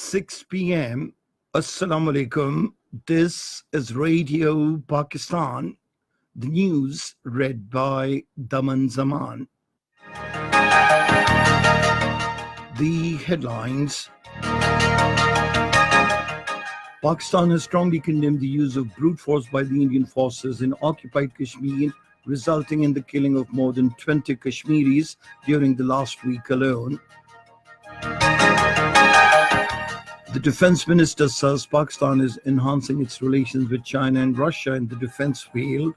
6 p.m. Assalamu alaikum. This is Radio Pakistan. The news read by Daman Zaman. The headlines. Pakistan has strongly condemned the use of brute force by the Indian forces in occupied Kashmir, resulting in the killing of more than 20 Kashmiris during the last week alone. The defense minister says Pakistan is enhancing its relations with China and Russia in the defense field.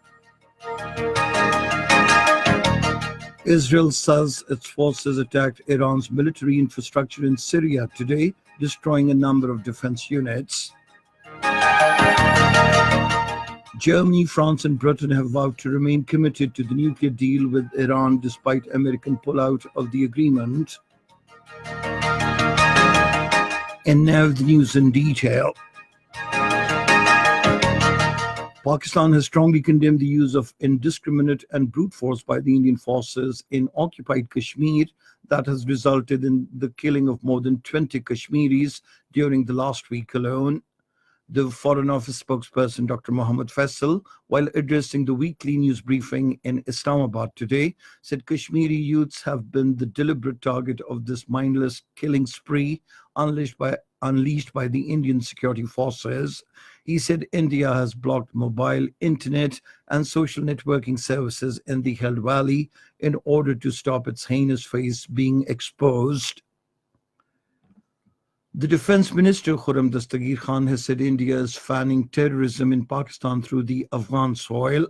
Israel says its forces attacked Iran's military infrastructure in Syria today, destroying a number of defense units. Germany, France, and Britain have vowed to remain committed to the nuclear deal with Iran despite American pullout of the agreement. And now the news in detail. Pakistan has strongly condemned the use of indiscriminate and brute force by the Indian forces in occupied Kashmir that has resulted in the killing of more than 20 Kashmiris during the last week alone. The Foreign Office spokesperson, Dr. Mohammad Faisal, while addressing the weekly news briefing in Islamabad today, said Kashmiri youths have been the deliberate target of this mindless killing spree unleashed by the Indian security forces. He said India has blocked mobile, internet, and social networking services in the Hill Valley in order to stop its heinous face being exposed. The Defense Minister Khurram Dastagir Khan has said India is fanning terrorism in Pakistan through the Afghan soil.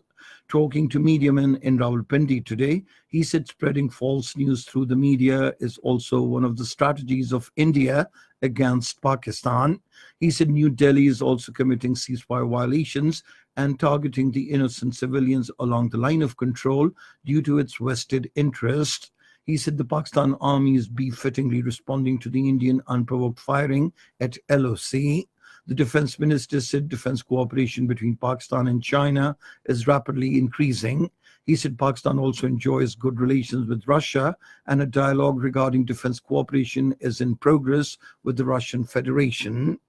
Talking to media men in Rawalpindi today, he said spreading false news through the media is also one of the strategies of India against Pakistan. He said New Delhi is also committing ceasefire violations and targeting the innocent civilians along the line of control due to its vested interest. He said the Pakistan army is befittingly responding to the Indian unprovoked firing at LOC. The defense minister said defense cooperation between Pakistan and China is rapidly increasing. He said Pakistan also enjoys good relations with Russia and a dialogue regarding defense cooperation is in progress with the Russian Federation.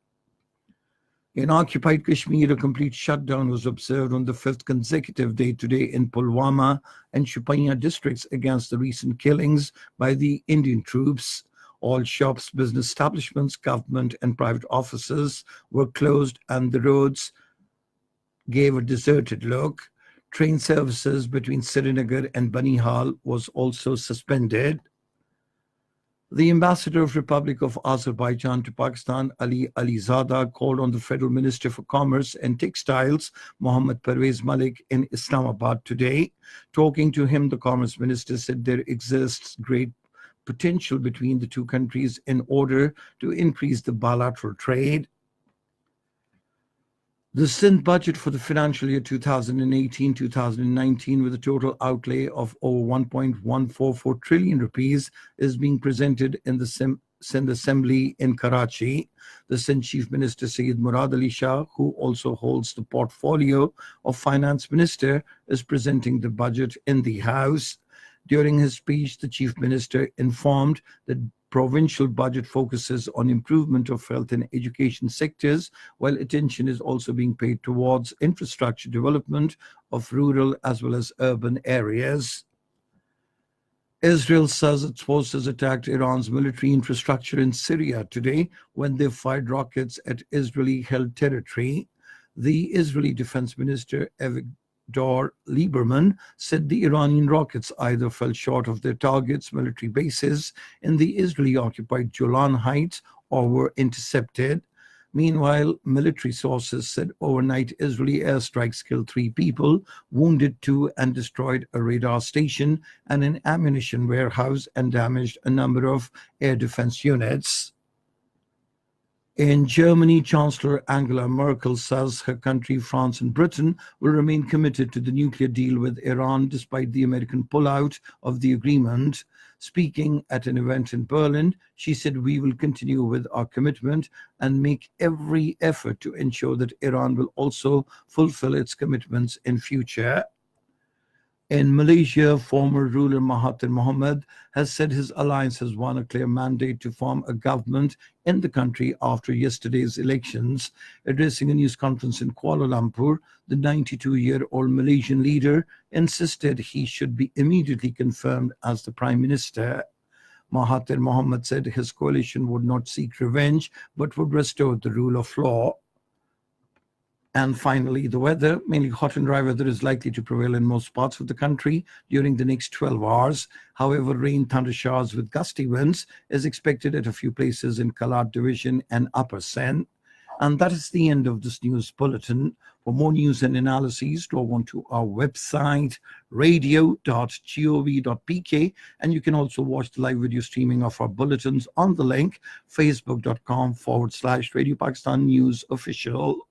In occupied Kashmir, a complete shutdown was observed on the fifth consecutive day today in Pulwama and Shupania districts against the recent killings by the Indian troops. All shops, business establishments, government and private offices were closed and the roads gave a deserted look. Train services between Srinagar and Banihal was also suspended. The ambassador of Republic of Azerbaijan to Pakistan, Ali Alizada, called on the Federal Minister for Commerce and Textiles, Mohammad Pervez Malik, in Islamabad today. Talking to him, the Commerce Minister said there exists great potential between the two countries in order to increase the bilateral trade. The Sindh budget for the financial year 2018-2019, with a total outlay of over 1.144 trillion rupees, is being presented in the Sindh Assembly in Karachi. The Sindh Chief Minister Syed Murad Ali Shah, who also holds the portfolio of Finance Minister, is presenting the budget in the House. During his speech, the Chief Minister informed that provincial budget focuses on improvement of health and education sectors, while attention is also being paid towards infrastructure development of rural as well as urban areas. Israel says its forces attacked Iran's military infrastructure in Syria today when they fired rockets at Israeli-held territory. The Israeli Defense Minister Avigdor Lieberman said the Iranian rockets either fell short of their targets, military bases in the Israeli-occupied Golan Heights, or were intercepted. Meanwhile, military sources said overnight Israeli airstrikes killed 3 people, wounded 2, and destroyed a radar station and an ammunition warehouse and damaged a number of air defense units. In Germany, Chancellor Angela Merkel says her country, France and Britain will remain committed to the nuclear deal with Iran despite the American pullout of the agreement. Speaking at an event in Berlin, she said, "We will continue with our commitment and make every effort to ensure that Iran will also fulfill its commitments in future." In Malaysia, former ruler Mahathir Mohamad has said his alliance has won a clear mandate to form a government in the country after yesterday's elections. Addressing a news conference in Kuala Lumpur, the 92-year-old Malaysian leader insisted he should be immediately confirmed as the prime minister. Mahathir Mohamad said his coalition would not seek revenge but would restore the rule of law. And finally, the weather. Mainly hot and dry weather is likely to prevail in most parts of the country during the next 12 hours. However, rain, thunder showers with gusty winds is expected at a few places in Kalat Division and Upper Sen. And that is the end of this news bulletin. For more news and analyses, log on to our website, radio.gov.pk. And you can also watch the live video streaming of our bulletins on the link, facebook.com/Radio Pakistan News Official.